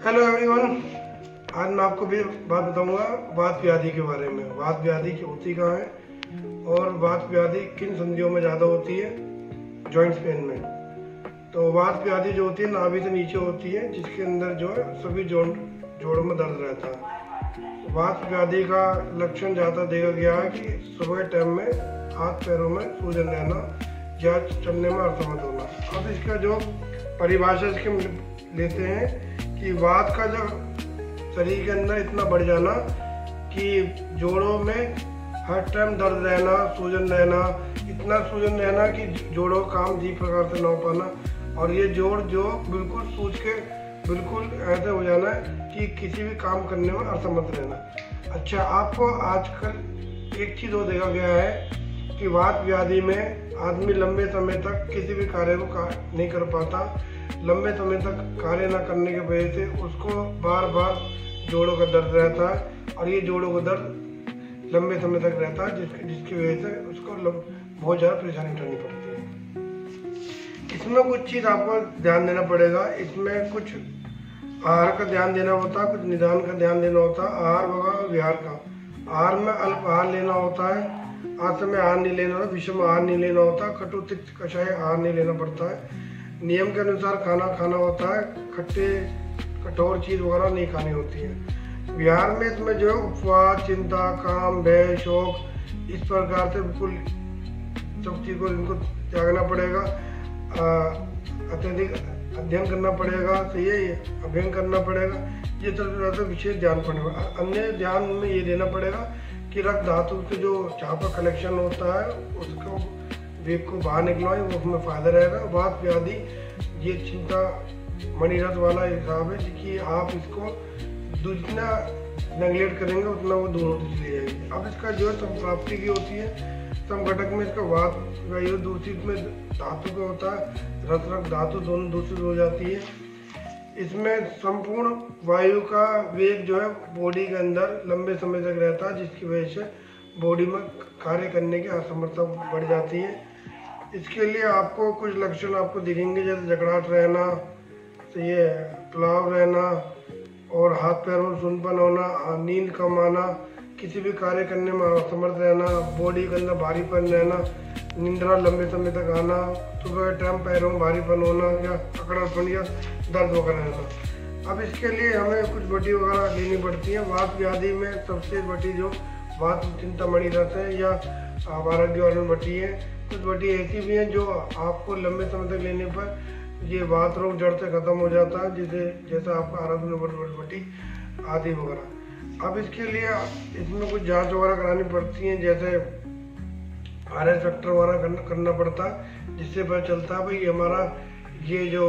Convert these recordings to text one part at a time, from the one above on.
Hello everyone, आज मैं आपको भी बात बताऊंगा वात व्याधि के बारे में। वात व्याधि की होती कहाँ है और वात व्याधि किन संधियों में ज़्यादा होती है, जॉइंट्स पेन में। तो वात व्याधि जो होती है नाभि से नीचे होती है, जिसके अंदर जो है सभी जोड़ों में दर्द रहता है। वात व्याधि का लक्षण ज़्यादा देखा गया है कि सुबह के टाइम में हाथ पैरों में सूजन रहना या चलने में असमर्थ होना। अब इसका जो परिभाषा इसके लेते हैं कि वात का जो शरीर के अंदर इतना बढ़ जाना कि जोड़ों में हर टाइम दर्द रहना, सूजन रहना, इतना सूजन रहना कि जोड़ों का काम ठीक प्रकार से ना हो पाना, और ये जोड़ जो बिल्कुल सूज के बिल्कुल ऐसे हो जाना कि किसी भी काम करने में असमर्थ रहना। अच्छा, आपको आजकल एक चीज़ और देखा गया है कि वात व्याधि में आदमी लंबे समय तक किसी भी कार्य को नहीं कर पाता। लंबे समय तक कार्य न करने की वजह से उसको बार बार जोड़ों का दर्द रहता है, और ये जोड़ों का दर्द लंबे समय तक रहता है, जिसकी वजह से उसको बहुत ज़्यादा परेशानी उठानी पड़ती है। इसमें कुछ चीज़ आपको ध्यान देना पड़ेगा। इसमें कुछ आहार का ध्यान देना होता है, कुछ निदान का ध्यान देना होता है। आहार वगैरह विहार का, आहार में अल्प आहार लेना होता है, आसम आहार नहीं लेना होता, विषम आहार नहीं लेना होता, कटु तिक्त कषाय आहार नहीं लेना पड़ता है। नियम के अनुसार खाना खाना होता है, खट्टे कठोर चीज़ वगैरह नहीं खानी होती है। बिहार में इसमें जो है उपवास, चिंता, काम, भय, शोक, इस प्रकार से बिल्कुल सब चीज़ को इनको त्यागना पड़ेगा। अत्यधिक अध्ययन करना पड़ेगा, सही है, अध्ययन करना पड़ेगा। ये सब विशेष ध्यान पड़ेगा। अन्य ध्यान में ये देना पड़ेगा कि रक्त धातु से जो जहाँ पर कलेक्शन होता है उसको वेग को बाहर निकलवाएं, वो उसमें फायदा रहेगा। वात व्याधि ये चिंता मणिरथ वाला हिसाब है कि आप इसको जितना नेगलेक्ट करेंगे उतना वो दूर होती चली जाएगी। अब इसका जो है संप्राप्ति की होती है, समघटक में इसका वात वायु दूषित में धातु का होता है, रक्त धातु दोनों दूषित हो जाती है। इसमें संपूर्ण वायु का वेग जो है बॉडी के अंदर लंबे समय तक रहता है, जिसकी वजह से बॉडी में कार्य करने की असमर्थता बढ़ जाती है। इसके लिए आपको कुछ लक्षण आपको दिखेंगे, जैसे जकड़ाहट रहना, ये पुलाव रहना, और हाथ पैरों में सुनपन होना, नींद कम आना, किसी भी कार्य करने में असमर्थ रहना, बॉडी के अंदर भारीपन रहना, निंद्रा लंबे समय तक आना, सुबह टाइम पैरों में भारीपन होना या अकड़ापन या दर्द वगैरह रहना। अब इसके लिए हमें कुछ बटी वगैरह लेनी पड़ती है। वात व्याधि में सबसे बटी जो वात चिंतामणि रस है या आरोग्य बटी है। कुछ बटी ऐसी भी हैं जो आपको लंबे समय तक लेने पर ये वात रोग जड़ से खत्म हो जाता है, जैसा आपका आरोग्य बटी आदि वगैरह। अब इसके लिए इसमें कुछ जांच वगैरह करानी पड़ती हैं, जैसे RS फैक्टर वगैरह करना पड़ता है, जिससे पता चलता है भाई हमारा ये जो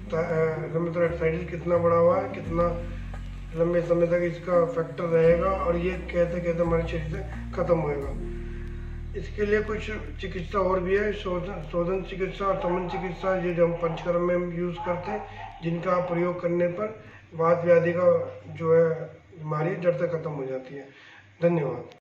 एक्साइटिस कितना बढ़ा हुआ है, कितना लंबे समय तक इसका फैक्टर रहेगा, और ये कैसे कैसे हमारे शरीर से खत्म होएगा। इसके लिए कुछ चिकित्सा और भी है, शोधन चिकित्सा और समन चिकित्सा, ये जो हम पंचकर्म में यूज़ करते हैं, जिनका प्रयोग करने पर वात व्याधि का जो है बीमारी जड़ से खत्म हो जाती है। धन्यवाद।